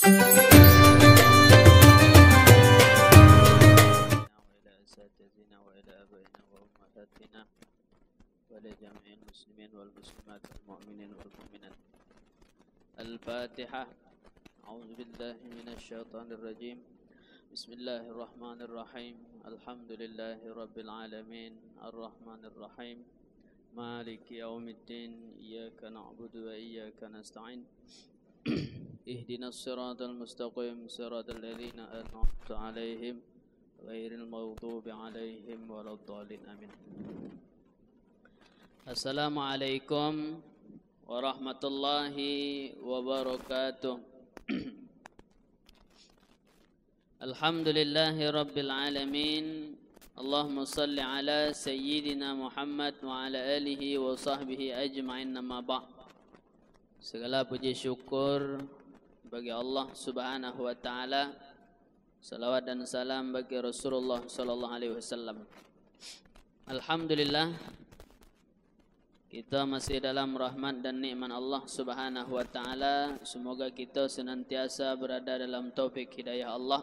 وإلى أساتذتنا وإلى آبائنا وأمهاتنا ولجميع المسلمين والمسلمات والمؤمنين والمؤمنات. الفاتحة. أعوذ بالله من الشيطان الرجيم. بسم الله الرحمن الرحيم. الحمد لله رب العالمين الرحمن الرحيم مالك يوم الدين إياك نعبد وإياك نستعين اهدنا الصراط المستقيم صراط الذين أنعمت عليهم غير المغضوب عليهم ولا الضالين آمين. Assalamualaikum warahmatullahi wabarakatuh. Alhamdulillahi rabbil alamin. Allahumma salli ala sayyidina Muhammad wa ala alihi wa sahbihi ajma'in, amma ba'd. Segala puji syukur bagi Allah Subhanahu wa taala. Salawat dan salam bagi Rasulullah sallallahu alaihi wasallam. Alhamdulillah, kita masih dalam rahmat dan nikmat Allah Subhanahu wa taala. Semoga kita senantiasa berada dalam taufik hidayah Allah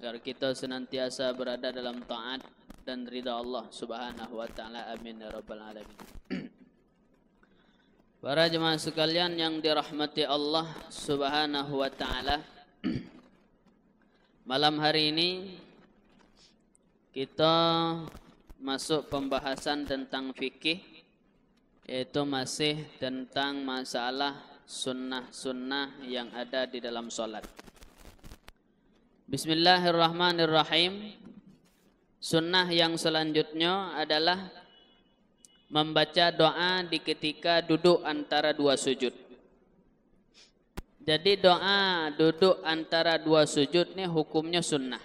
agar kita senantiasa berada dalam taat dan ridha Allah Subhanahu wa taala. Amin ya rabbal alamin. Para jemaah sekalian yang dirahmati Allah Subhanahu wa taala, malam hari ini kita masuk pembahasan tentang fikih, yaitu masih tentang masalah sunnah-sunnah yang ada di dalam solat. Bismillahirrahmanirrahim. Sunnah yang selanjutnya adalah membaca doa di ketika duduk antara dua sujud. Jadi doa duduk antara dua sujud ini hukumnya sunnah,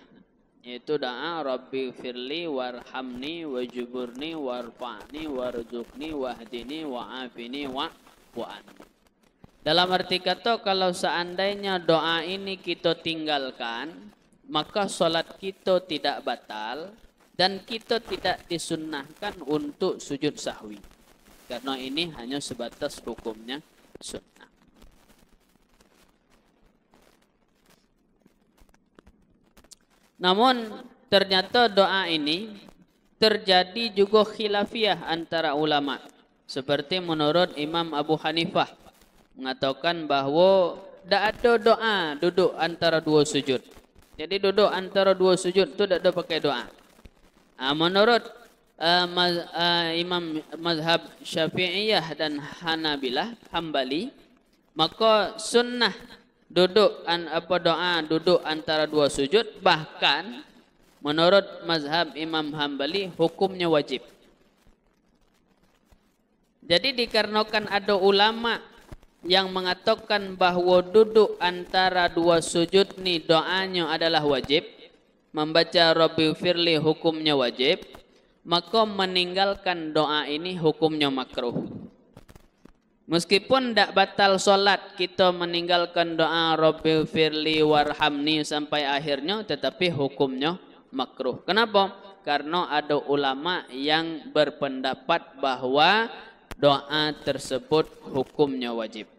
yaitu doa Rabbi firli warhamni wajuburni warfa'ni warzuqni wahdini wa'afini wa'an. Dalam arti kata, kalau seandainya doa ini kita tinggalkan, maka solat kita tidak batal dan kita tidak disunnahkan untuk sujud sahwi, karena ini hanya sebatas hukumnya sunnah. Namun ternyata doa ini terjadi juga khilafiyah antara ulama. Seperti menurut Imam Abu Hanifah mengatakan bahawa tidak ada doa duduk antara dua sujud. Jadi duduk antara dua sujud itu tidak ada pakai doa. Menurut Imam mazhab Syafi'iyah dan Hambali, maka sunnah duduk doa duduk antara dua sujud, bahkan menurut mazhab Imam Hambali hukumnya wajib. Jadi dikarenakan ada ulama yang mengatakan bahawa duduk antara dua sujud ni doanya adalah wajib, membaca Rabbi firli hukumnya wajib, maka meninggalkan doa ini hukumnya makruh. Meskipun tidak batal solat kita meninggalkan doa Rabbi firli warhamni sampai akhirnya, tetapi hukumnya makruh. Kenapa? Karena ada ulama yang berpendapat bahawa doa tersebut hukumnya wajib.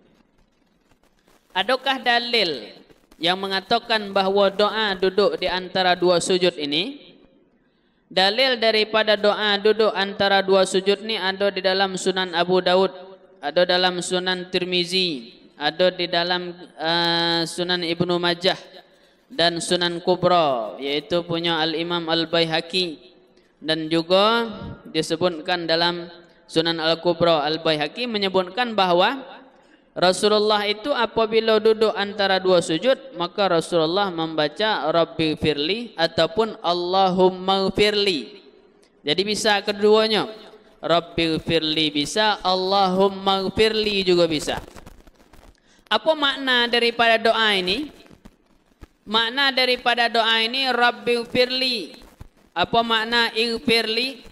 Adakah dalil yang mengatakan bahawa doa duduk di antara dua sujud ini? Dalil daripada doa duduk antara dua sujud ini ada di dalam Sunan Abu Daud, ada dalam Sunan Tirmizi, ada di dalam Sunan Ibnu Majah dan Sunan Kubra, yaitu punya Al-Imam Al-Baihaqi, dan juga disebutkan dalam Sunan Al-Kubra Al-Baihaqi menyebutkan bahawa Rasulullah itu apabila duduk antara dua sujud, maka Rasulullah membaca Rabbi firli ataupun Allahumma firli. Jadi bisa keduanya. Rabbi firli bisa, Allahumma firli juga bisa. Apa makna daripada doa ini? Makna daripada doa ini Rabbi firli. Apa makna ighfirli?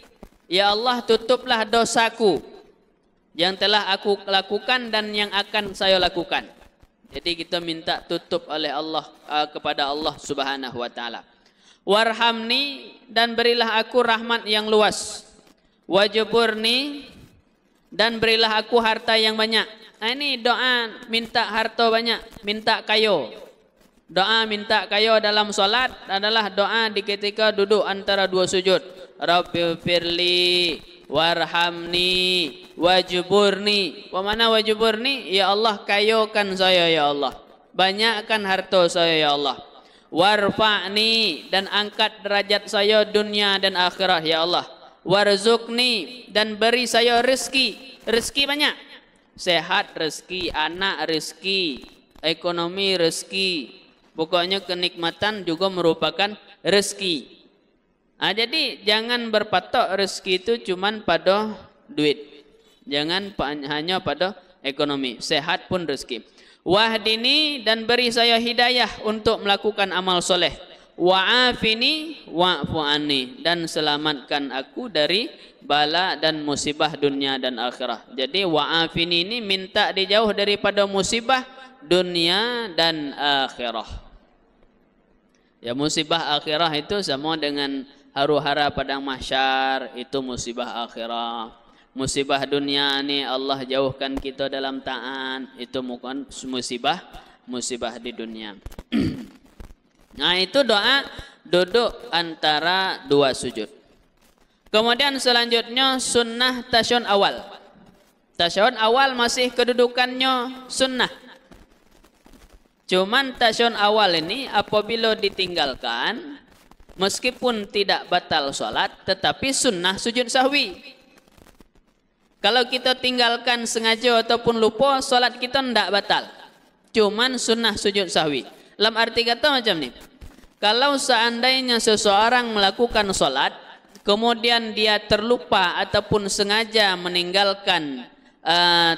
Ya Allah, tutuplah dosaku yang telah aku lakukan dan yang akan saya lakukan. Jadi kita minta tutup oleh Allah kepada Allah Subhanahu wa taala. Warhamni, dan berilah aku rahmat yang luas. Wajburni, dan berilah aku harta yang banyak. Nah, ini doa minta harta banyak, minta kayo. Doa minta kayo dalam solat adalah doa di ketika duduk antara dua sujud. Rabbi firli warhamni wajburni. Wa mana wajburni? Ya Allah, kayokan saya ya Allah. Banyakkan harta saya ya Allah. Warfa'ni, dan angkat derajat saya dunia dan akhirat ya Allah. Warzuqni, dan beri saya rezeki, rezeki banyak. Sehat rezeki, anak rezeki, ekonomi rezeki. Pokoknya kenikmatan juga merupakan rezeki. Nah, jadi jangan berpatok rezeki itu cuman pada duit. Jangan hanya pada ekonomi, sehat pun rezeki. Wahdini, dan beri saya hidayah untuk melakukan amal soleh. Wa'afini wa'fu anni, dan selamatkan aku dari bala dan musibah dunia dan akhirat. Jadi wa'afini ini minta dijauh daripada musibah dunia dan akhirah. Ya, musibah akhirah itu sama dengan haru-hara padang mahsyar, itu musibah akhirah. Musibah dunia ni Allah jauhkan kita dalam taat, itu bukan musibah di dunia. Nah, itu doa duduk antara dua sujud. Kemudian selanjutnya sunnah tasyahud awal. Tasyahud awal masih kedudukannya sunnah. Cuman tasyahud awal ini apabila ditinggalkan, meskipun tidak batal solat, tetapi sunnah sujud sahwi. Kalau kita tinggalkan sengaja ataupun lupa, solat kita tidak batal. Cuman sunnah sujud sahwi. Dalam arti kata macam ni, kalau seandainya seseorang melakukan solat, kemudian dia terlupa ataupun sengaja meninggalkan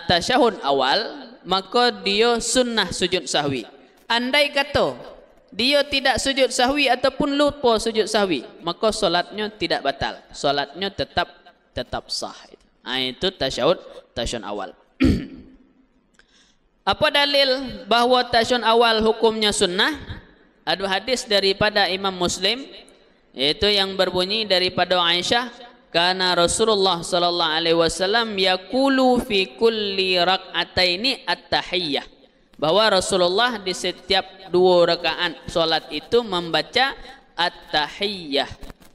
tasyahud awal, maka dia sunnah sujud sahwi. Andai kata dia tidak sujud sahwi ataupun lupa sujud sahwi, maka solatnya tidak batal. Solatnya tetap sah. Itu tasyahud awal. Apa dalil bahawa tasyahud awal hukumnya sunnah? Ada hadis daripada Imam Muslim, yaitu yang berbunyi daripada Aisyah, kana Rasulullah sallallahu alaihi wasallam yaqulu fi kulli rak'ataini at-tahiyyah. Bahwa Rasulullah di setiap dua rakaat solat itu membaca at-tahiyyah,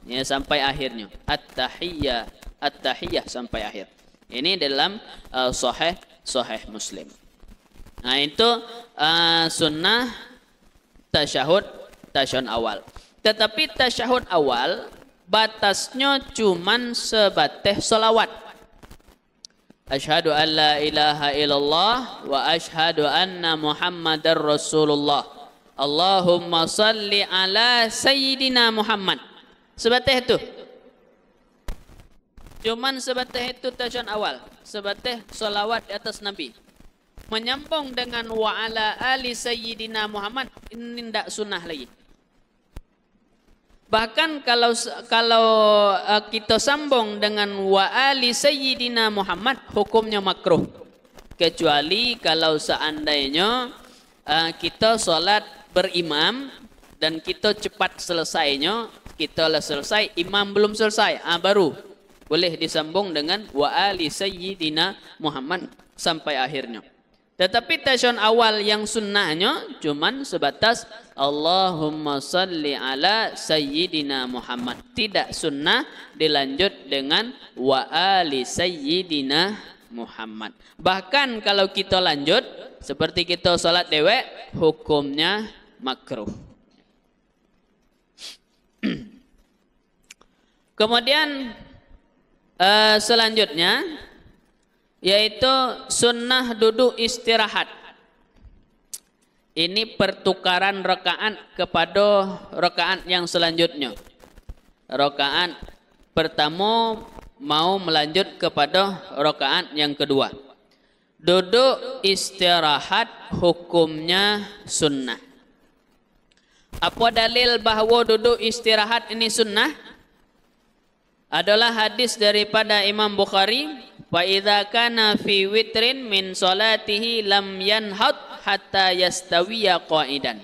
ya, sampai akhirnya. At-tahiyyah sampai akhir. Ini dalam sahih Muslim. Nah, itu sunnah tasyahud awal. Tetapi tasyahud awal batasnya cuman sebatas solawat. Asyhadu an la ilaha illallah wa asyhadu anna Muhammadar Rasulullah. Allahumma salli ala Sayyidina Muhammad. Sebatas itu. Cuman sebatas itu tasyahud awal. Sebatas solawat di atas Nabi. Menyambung dengan wa ala ali Sayyidina Muhammad, ini tidak sunnah lagi. Bahkan kalau kita sambung dengan wa ali Sayyidina Muhammad, hukumnya makruh. Kecuali kalau seandainya kita solat berimam dan kita cepat selesainya, kita selesai, imam belum selesai, baru boleh disambung dengan wa ali Sayyidina Muhammad sampai akhirnya. Tetapi tasyahud awal yang sunnahnya cuman sebatas Allahumma salli ala Sayyidina Muhammad. Tidak sunnah dilanjut dengan wa ali Sayyidina Muhammad. Bahkan kalau kita lanjut seperti kita salat dewek, hukumnya makruh. Kemudian selanjutnya yaitu sunnah duduk istirahat. Ini pertukaran rakaat kepada rakaat yang selanjutnya. Rakaat pertama mau melanjut kepada rakaat yang kedua. Duduk istirahat hukumnya sunnah. Apa dalil bahawa duduk istirahat ini sunnah? Adalah hadis daripada Imam Bukhari, wa idza kana fi witrin min salatihi lam yanhad hatta yastawiya qa'idan.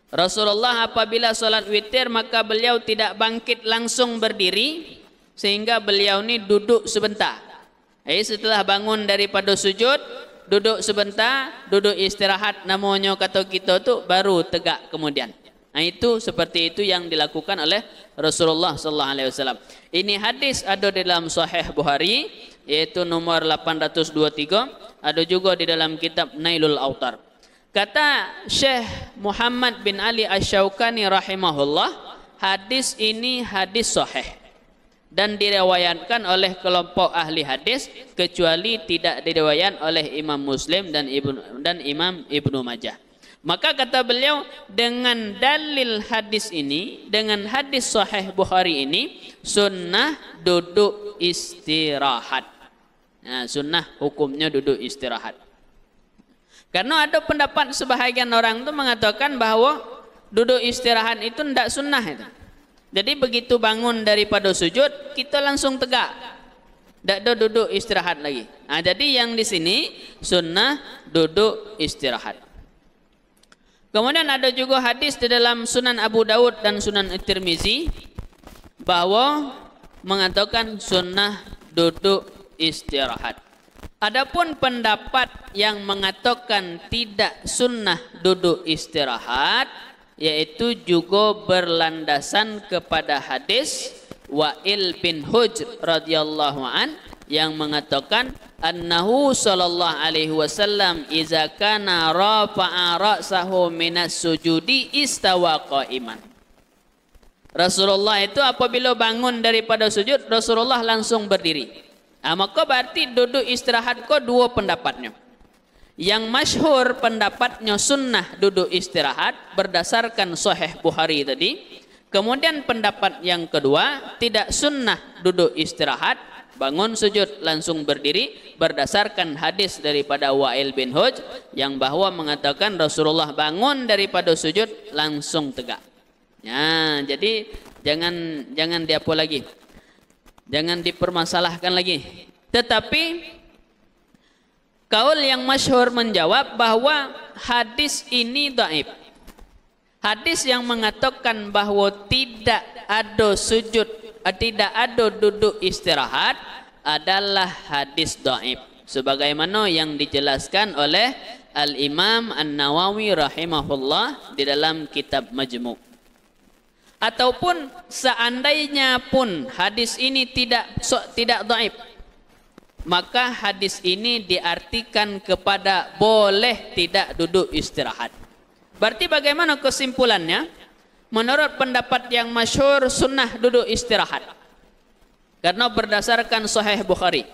Rasulullah apabila salat witir maka beliau tidak bangkit langsung berdiri sehingga beliau ni duduk sebentar. Setelah bangun daripada sujud, duduk sebentar, duduk istirahat, namanya kata kita tu baru tegak kemudian. Itu seperti itu yang dilakukan oleh Rasulullah sallallahu alaihi wasallam. Ini hadis ada dalam Sahih Bukhari yaitu nomor 823, ada juga di dalam kitab Nailul Autar. Kata Syekh Muhammad bin Ali Asy-Syaukani rahimahullah, hadis ini hadis sahih dan diriwayatkan oleh kelompok ahli hadis kecuali tidak diriwayatkan oleh Imam Muslim dan Imam Ibnu Majah. Maka kata beliau, dengan dalil hadis ini, dengan hadis sahih Bukhari ini, sunnah duduk istirahat. Nah, sunnah hukumnya duduk istirahat. Karena ada pendapat sebahagian orang itu mengatakan bahwa duduk istirahat itu tidak sunnah itu. Jadi begitu bangun daripada sujud, kita langsung tegak. Tidak ada duduk istirahat lagi. Nah, jadi yang di sini sunnah duduk istirahat. Kemudian ada juga hadis di dalam Sunan Abu Daud dan Sunan At-Tirmizi bahwa mengatakan sunnah duduk istirahat. Adapun pendapat yang mengatakan tidak sunnah duduk istirahat, yaitu juga berlandasan kepada hadis Wa'il bin Hujr radhiyallahu an yang mengatakan annahu sallallahu alaihi wasallam iza kana rafa'a ra'sahu minas sujudi istawa qa'iman. Rasulullah itu apabila bangun daripada sujud, Rasulullah langsung berdiri. Maka berarti duduk istirahat kok dua pendapatnya. Yang masyhur pendapatnya sunnah duduk istirahat berdasarkan Sahih Bukhari tadi. Kemudian pendapat yang kedua tidak sunnah duduk istirahat, bangun sujud langsung berdiri berdasarkan hadis daripada Wa'il bin Hujr yang bahwa mengatakan Rasulullah bangun daripada sujud langsung tegak. Ya, jadi jangan diapa lagi. Jangan dipermasalahkan lagi. Tetapi kaul yang masyhur menjawab bahwa hadis ini dhaif. Hadis yang mengatakan bahwa tidak ada sujud, tidak ada duduk istirahat adalah hadis dhaif. Sebagaimana yang dijelaskan oleh Al-Imam An-Nawawi rahimahullah di dalam kitab Majmu'. Ataupun seandainya pun hadis ini tidak dhaif, maka hadis ini diartikan kepada boleh tidak duduk istirahat. Berarti bagaimana kesimpulannya? Menurut pendapat yang masyhur sunnah duduk istirahat karena berdasarkan Sahih Bukhari.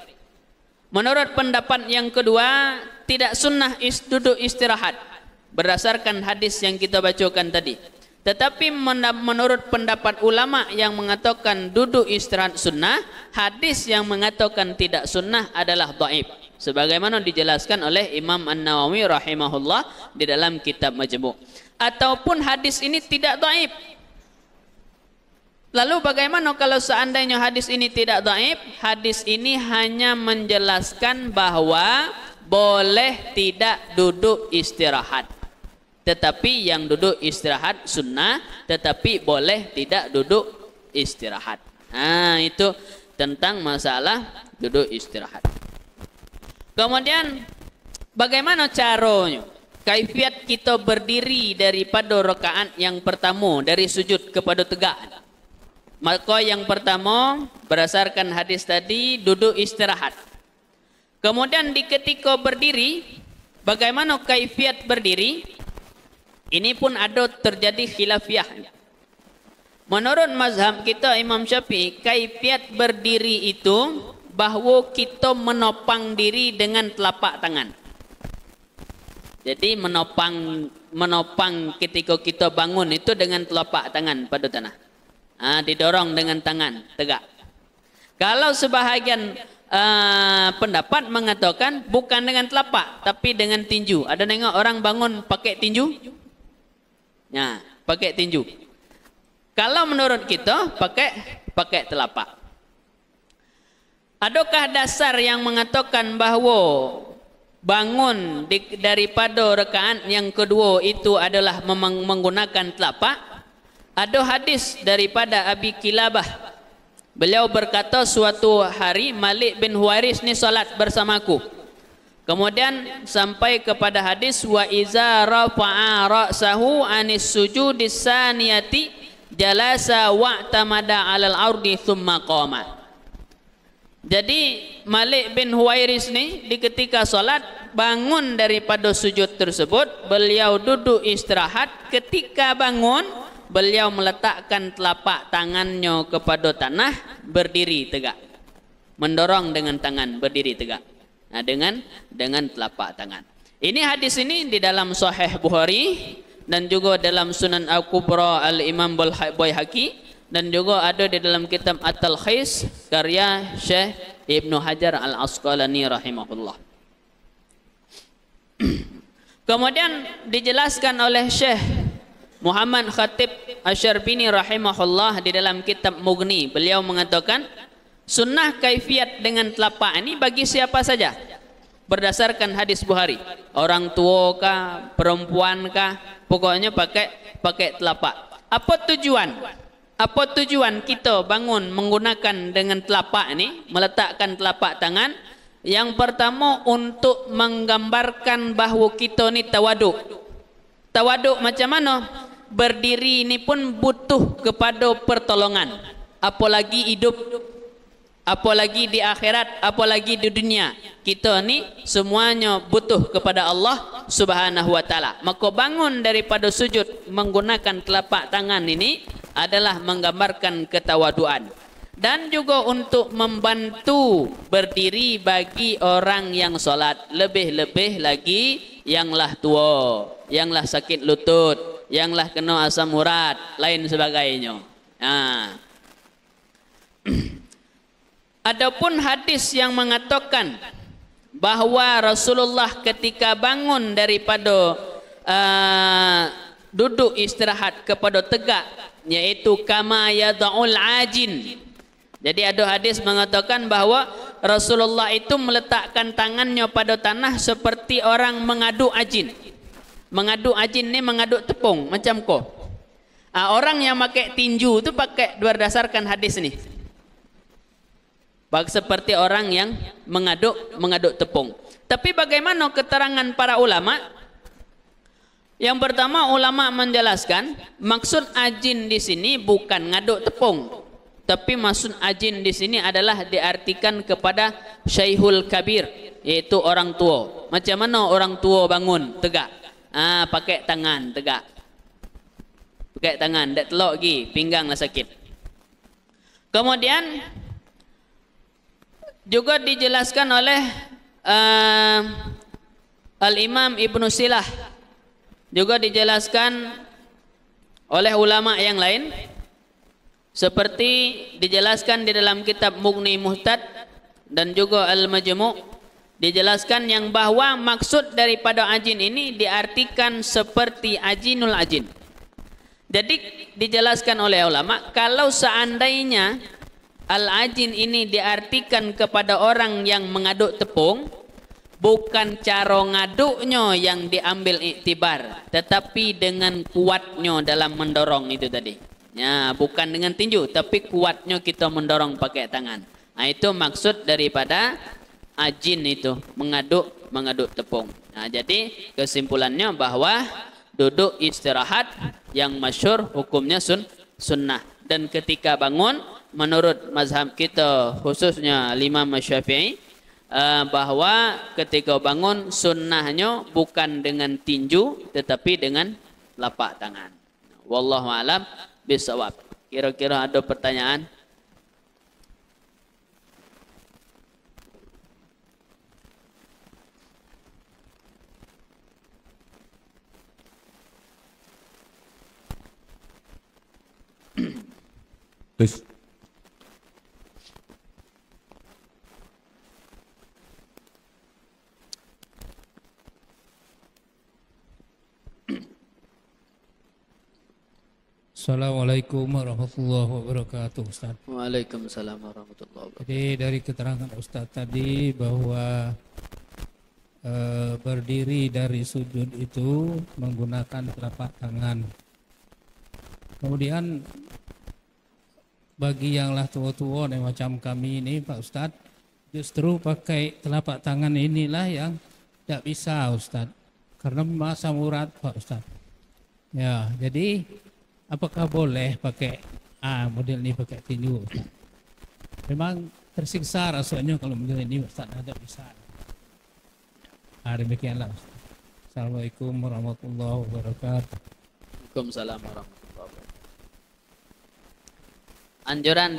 Menurut pendapat yang kedua tidak sunnah duduk istirahat berdasarkan hadis yang kita bacakan tadi. Tetapi menurut pendapat ulama yang mengatakan duduk istirahat sunnah, hadis yang mengatakan tidak sunnah adalah dhaif. Sebagaimana dijelaskan oleh Imam An-Nawawi rahimahullah di dalam kitab Majmu'. Ataupun hadis ini tidak dhaif. Lalu bagaimana kalau seandainya hadis ini tidak dhaif? Hadis ini hanya menjelaskan bahwa boleh tidak duduk istirahat. Tetapi yang duduk istirahat sunnah, tetapi boleh tidak duduk istirahat. Nah, itu tentang masalah duduk istirahat. Kemudian bagaimana caranya? Kaifiat kita berdiri daripada rakaat yang pertama dari sujud kepada tegak. Maka yang pertama berdasarkan hadis tadi duduk istirahat. Kemudian di ketika berdiri, bagaimana kaifiat berdiri? Ini pun ada terjadi khilafiyah. Menurut mazhab kita Imam Syafi'i, kaifiat berdiri itu bahawa kita menopang diri dengan telapak tangan. Jadi menopang ketika kita bangun itu dengan telapak tangan pada tanah. Didorong dengan tangan tegak. Kalau sebahagian pendapat mengatakan bukan dengan telapak tapi dengan tinju. Ada tengok orang bangun pakai tinju? Ya, pakai tinju. Kalau menurut kita pakai telapak. Adakah dasar yang mengatakan bahawa bangun daripada rakaat yang kedua itu adalah menggunakan telapak? Ada hadis daripada Abi Kilabah Beliau berkata suatu hari Malik bin Huwairis ni salat bersamaku. Kemudian sampai kepada hadis wa iza rafa'a ra'sahu anis sujudis saniyati jalasa wa'tamada 'alal ardi thumma qama. Jadi Malik bin Huwairis ni di ketika salat bangun daripada sujud tersebut, beliau duduk istirahat. Ketika bangun, beliau meletakkan telapak tangannya kepada tanah, berdiri tegak. Mendorong dengan tangan, berdiri tegak. Nah, dengan telapak tangan. Ini hadis ini di dalam Sahih Bukhari dan juga dalam Sunan Al-Kubra Al-Imam Baihaqi dan juga ada di dalam kitab At-Talkhis karya Syekh Ibnu Hajar Al-Asqalani rahimahullah. Kemudian dijelaskan oleh Syekh Muhammad Khatib Asy-Syarbini rahimahullah di dalam kitab Mughni. Beliau mengatakan sunnah kaifiat dengan telapak ini bagi siapa saja berdasarkan hadis Bukhari. Orang tua kah, perempuan kah, pokoknya pakai telapak. Apa tujuan? Apa tujuan kita bangun menggunakan dengan telapak ini, meletakkan telapak tangan? Yang pertama untuk menggambarkan bahawa kita ni tawaduk. Tawaduk macam mana? Berdiri ini pun butuh kepada pertolongan. Apalagi hidup, apalagi di akhirat, apalagi di dunia. Kita ni semuanya butuh kepada Allah Subhanahu wa taala. Maka bangun daripada sujud menggunakan telapak tangan ini adalah menggambarkan ketawaduan. Dan juga untuk membantu berdiri bagi orang yang solat. Lebih-lebih lagi yanglah tua, yanglah sakit lutut, yanglah kena asam urat, lain sebagainya. Adapun hadis yang mengatakan bahawa Rasulullah ketika bangun daripada duduk istirahat kepada tegak, yaitu kama yada'ul ajin. Jadi ada hadis mengatakan bahawa Rasulullah itu meletakkan tangannya pada tanah seperti orang mengaduk ajin. Mengaduk ajin ni mengaduk tepung macam ko. Orang yang pakai tinju tu pakai berdasarkan hadis ni. Seperti orang yang mengaduk tepung. Tapi bagaimana keterangan para ulama? Yang pertama ulama menjelaskan maksud ajin di sini bukan ngaduk tepung. Tapi maksud ajin di sini adalah diartikan kepada Syaihul Kabir, yaitu orang tua. Macam mana orang tua bangun tegak? Pakai tangan tegak. Pakai tangan, tak telok lagi, pingganglah sakit. Kemudian juga dijelaskan oleh Al-Imam Ibnu Silah. Juga dijelaskan oleh ulama yang lain. Seperti dijelaskan di dalam kitab Mughni Muhtad dan juga Al-Majmu', dijelaskan yang bahwa maksud daripada ajin ini diartikan seperti ajinul ajin. Jadi dijelaskan oleh ulama kalau seandainya al-ajin ini diartikan kepada orang yang mengaduk tepung, bukan cara ngaduknya yang diambil iktibar, tetapi dengan kuatnya dalam mendorong itu tadi. Ya, bukan dengan tinju, tapi kuatnya kita mendorong pakai tangan. Itu maksud daripada ajin itu, mengaduk tepung. Jadi kesimpulannya bahwa duduk istirahat yang masyhur hukumnya sunnah. Dan ketika bangun, menurut mazhab kita khususnya Imam Syafi'i, bahwa ketika bangun sunnahnya bukan dengan tinju, tetapi dengan telapak tangan. Wallahu a'lam bisawab. Kira-kira ada pertanyaan? Please. Assalamualaikum warahmatullahi wabarakatuh, Ustaz. Waalaikumsalam warahmatullahi wabarakatuh. Jadi dari keterangan Ustaz tadi bahwa berdiri dari sujud itu menggunakan telapak tangan. Kemudian bagi yang lah tua-tua nih macam kami ini Pak Ustadz, justru pakai telapak tangan inilah yang tidak bisa Ustadz, karena masa murad Pak Ustadz. Ya, jadi apakah boleh pakai model ini pakai tinju Ustadz? Memang tersiksa rasanya kalau model ini Ustadz, ada bisa. Demikianlah Ustadz. Assalamualaikum warahmatullahi wabarakatuh. Waalaikumsalam warahmatullahi wabarakatuh. Anjuran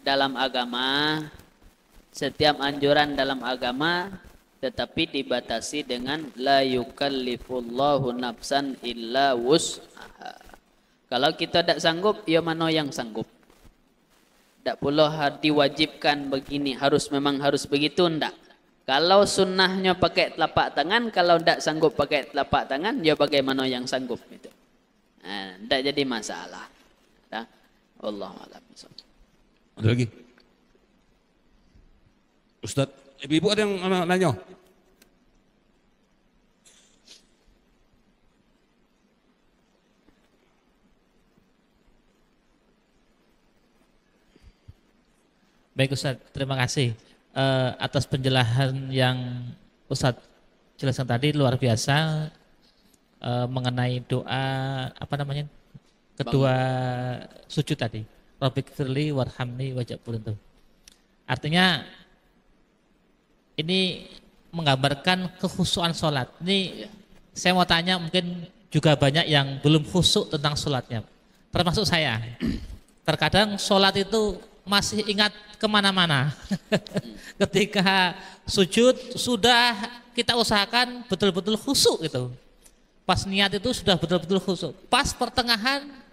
dalam agama, setiap anjuran dalam agama tetapi dibatasi dengan la yukallifullahu nafsan illa wus'aha. Kalau kita tidak sanggup, ya mana yang sanggup. Tidak pula diwajibkan begini, memang harus begitu, tidak. Kalau sunnahnya pakai telapak tangan, kalau tidak sanggup pakai telapak tangan, ya bagaimana yang sanggup itu. Tidak jadi masalah. Wallahualam. Ada lagi? Ustaz, ibu-ibu ada yang nanya? Baik Ustaz, terima kasih atas penjelasan yang Ustaz jelaskan tadi, luar biasa mengenai doa kedua sujud tadi. Rabbik firli warhamni waj'alni itu. Artinya ini menggambarkan kekhusyuan sholat. Ini saya mau tanya, mungkin juga banyak yang belum khusyuk tentang sholatnya, termasuk saya. Terkadang sholat itu masih ingat kemana-mana. Ketika sujud sudah kita usahakan betul-betul khusyuk gitu. Pas niat itu sudah betul-betul khusyuk. Pas pertengahan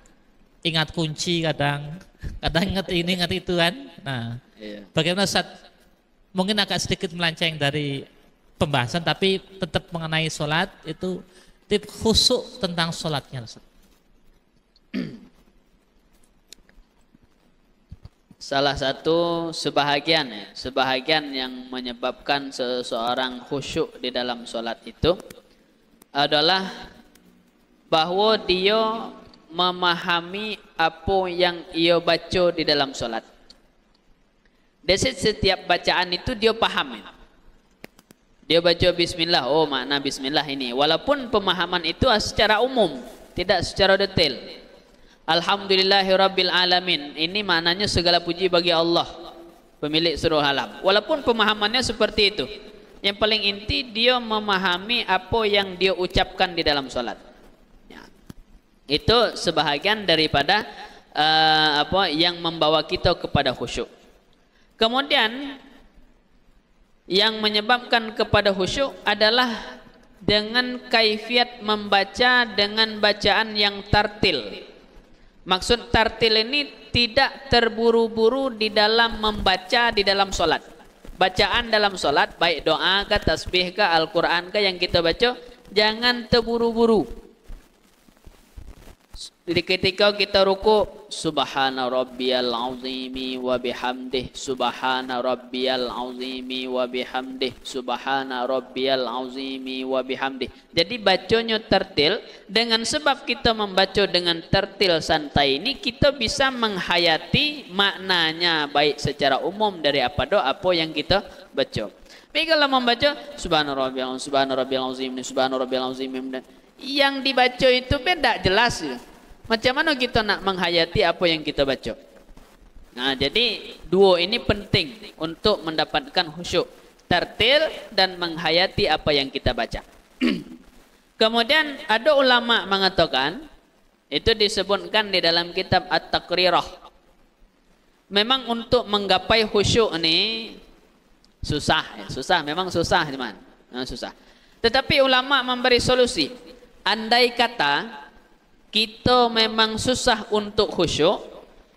ingat kunci, kadang ingat ini ingat itu kan. Nah, bagaimana Ustaz? Mungkin agak sedikit melenceng dari pembahasan, tapi tetap mengenai sholat itu tip khusyuk tentang sholatnya Ustaz. Salah satu sebahagian yang menyebabkan seseorang khusyuk di dalam sholat itu adalah bahwa dia memahami apa yang ia baca di dalam sholat. Dari setiap bacaan itu dia paham. Dia baca bismillah, oh makna bismillah ini. Walaupun pemahaman itu secara umum, tidak secara detail. Alhamdulillahirabbil alamin. Ini maknanya segala puji bagi Allah, pemilik seluruh alam. Walaupun pemahamannya seperti itu, yang paling inti dia memahami apa yang dia ucapkan di dalam salat. Ya. Itu sebahagian daripada yang membawa kita kepada khusyuk. Kemudian yang menyebabkan kepada khusyuk adalah dengan kaifiat membaca dengan bacaan yang tartil. Maksud tartil ini tidak terburu-buru di dalam membaca di dalam solat. Bacaan dalam solat, baik doa ke, tasbih ke, Al-Quran ke yang kita baca, jangan terburu-buru. Jadi ketika kita ruku, subhana rabbiyal azimi wa bihamdih, subhana rabbiyal azimi wa bihamdih, subhana rabbiyal azimi wa bihamdih. Jadi bacanya tertil. Dengan sebab kita membaca dengan tertil santai ini, kita bisa menghayati maknanya baik secara umum dari apa yang kita baca. Tapi kalau membaca subhana rabbiyal azim, subhana rabbiyal azim, yang dibaca itu beda jelas ya. Macam mana kita nak menghayati apa yang kita baca? Nah, jadi dua ini penting untuk mendapatkan khusyuk, tertil dan menghayati apa yang kita baca. Kemudian ada ulama mengatakan, itu disebutkan di dalam kitab At-Taqrirah. Memang untuk menggapai khusyuk ini susah, memang susah teman, susah. Tetapi ulama memberi solusi. Andai kata kita memang susah untuk khusyuk,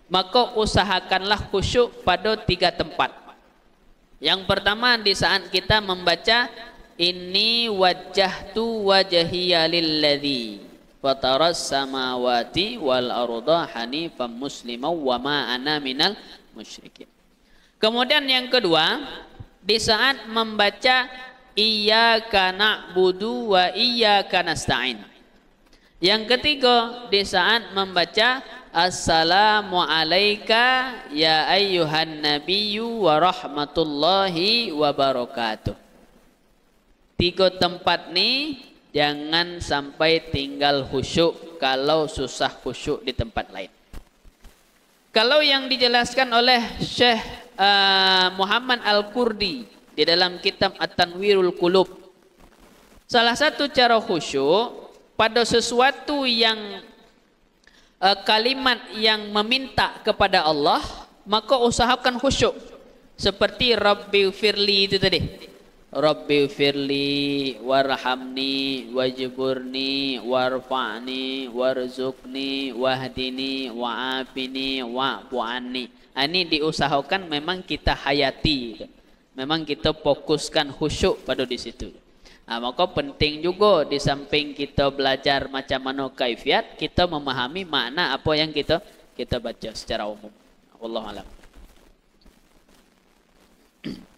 maka usahakanlah khusyuk pada 3 tempat. Yang pertama di saat kita membaca inni wajjahtu wajhiya lilladzi fataras samawati wal arda hanifan musliman wa ma ana minal musyrikin. Kemudian yang kedua, di saat membaca iyyaka na'budu wa iyyaka nasta'in. Yang ketiga, di saat membaca Assalamu alayka ya ayyuhan nabiyyu wa rahmatullahi wa barakatuh. 3 tempat ni jangan sampai tinggal khusyuk kalau susah khusyuk di tempat lain. Kalau yang dijelaskan oleh Syekh Muhammad Al-Qurdi di dalam kitab At-Tanwirul Qulub, salah satu cara khusyuk pada sesuatu yang kalimat yang meminta kepada Allah, maka usahakan khusyuk. Seperti Rabbi firli itu tadi. Rabbi firli warhamni wajburni warfa'ni warzuqni wahdini wa'afini wa'fu anni. Ini diusahakan memang kita hayati. Memang kita fokuskan khusyuk pada di situ. Maka penting juga di samping kita belajar macam mana kaifiat, kita memahami makna apa yang kita baca secara umum. Wallahu a'lam.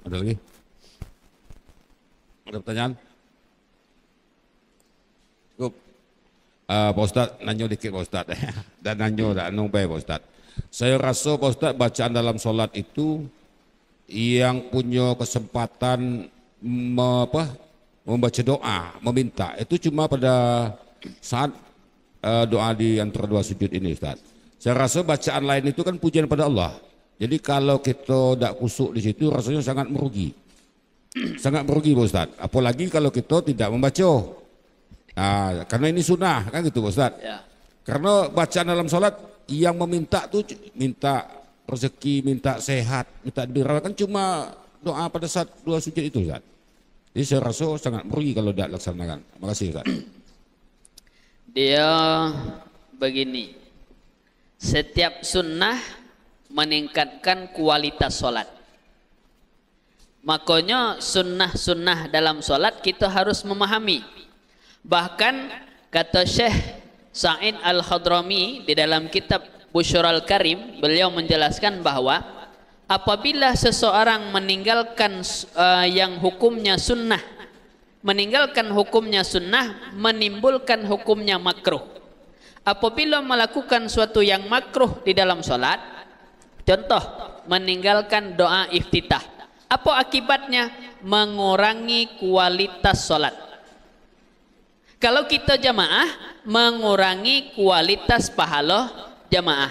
Ada lagi? Ada pertanyaan? Cukup. Pak Ustaz, nanya dikit Pak Ustaz. Dan nanya dah baik Pak Ustaz. Saya rasa Pak Ustaz bacaan dalam solat itu yang punya kesempatan membaca doa, meminta, itu cuma pada saat doa di antara 2 sujud ini Ustaz. Saya rasa bacaan lain itu kan pujian pada Allah. Jadi kalau kita tidak kusuk di situ rasanya sangat merugi. Sangat merugi Pak Ustaz. Apalagi kalau kita tidak membaca. Karena ini sunnah kan gitu Pak Ustaz. Ya. Karena bacaan dalam solat yang meminta tuh minta rezeki, minta sehat, minta dirawat kan cuma doa pada saat 2 sujud itu Ustaz. Jadi saya rasa sangat merugi kalau tidak laksanakan. Terima kasih Ustaz. Dia begini, setiap sunnah meningkatkan kualitas solat. Makanya sunnah-sunnah dalam solat kita harus memahami. Bahkan kata Syekh Sa'id Al-Hadrami di dalam kitab Busyral Karim, beliau menjelaskan bahwa apabila seseorang meninggalkan yang hukumnya sunnah, meninggalkan hukumnya sunnah menimbulkan hukumnya makruh. Apabila melakukan suatu yang makruh di dalam solat, contoh meninggalkan doa iftitah, apa akibatnya? Mengurangi kualitas solat. Kalau kita jamaah, mengurangi kualitas pahala jamaah.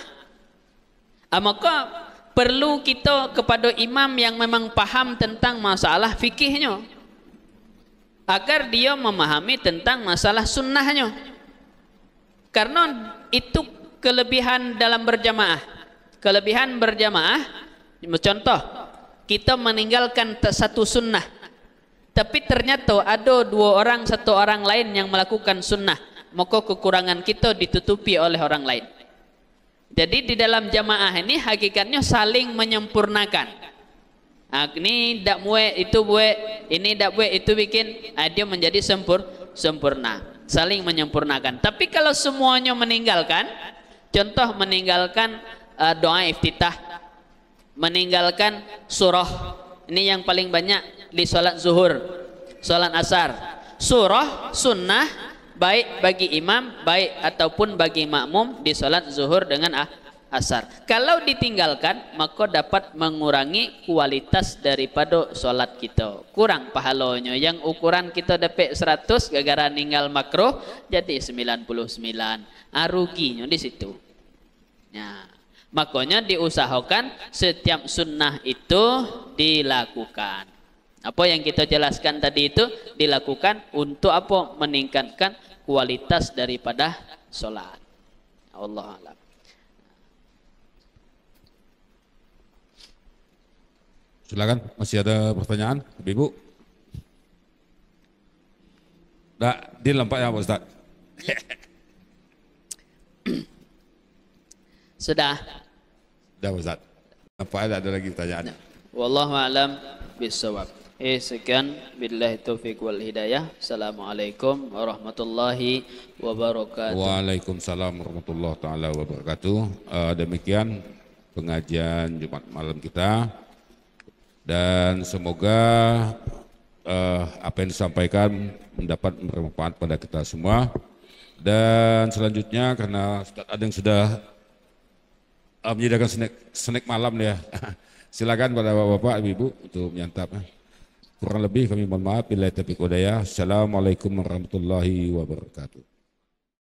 Maka perlu kita kepada imam yang memang paham tentang masalah fikihnya, agar dia memahami tentang masalah sunnahnya. Karena itu kelebihan dalam berjamaah. Kelebihan berjamaah, contoh, kita meninggalkan satu sunnah, tapi ternyata ada 2 orang, 1 orang lain yang melakukan sunnah, maka kekurangan kita ditutupi oleh orang lain. Jadi di dalam jamaah ini hakikatnya saling menyempurnakan. Ini tak buat, itu buat, ini tak buat, itu bikin, dia menjadi sempurna. Saling menyempurnakan. Tapi kalau semuanya meninggalkan, contoh meninggalkan doa iftitah, meninggalkan surah, ini yang paling banyak di sholat zuhur, sholat asar. Surah sunnah baik bagi imam, baik ataupun bagi makmum di sholat zuhur dengan asar. Kalau ditinggalkan, maka dapat mengurangi kualitas daripada sholat kita. Kurang pahalanya. Yang ukuran kita dapat 100, gara-gara ninggal makruh jadi 99. Ruginya di situ. Nah, makanya diusahakan setiap sunnah itu dilakukan. Apa yang kita jelaskan tadi itu dilakukan untuk apa? Meningkatkan kualitas daripada sholat. Allah a'lam. Silakan, masih ada pertanyaan, Ibu? Nah, dilempar ya Pak Ustaz. Sudah. Sudah Pak Ustaz. Nampaknya ada lagi pertanyaan. Wallahu a'lam bishawab. Sekian, billahi taufiq wal hidayah. Assalamualaikum warahmatullahi wabarakatuh. Waalaikumsalam warahmatullahi taala wabarakatuh. Demikian pengajian Jumat malam kita, dan semoga apa yang disampaikan mendapat bermanfaat pada kita semua. Dan selanjutnya, karena ada yang sudah menyediakan snack malam ya. Silakan pada bapak-bapak, ibu untuk menyantap. Kurang lebih kami mohon maaf. Bila taufiq hidayah. Assalamualaikum warahmatullahi wabarakatuh.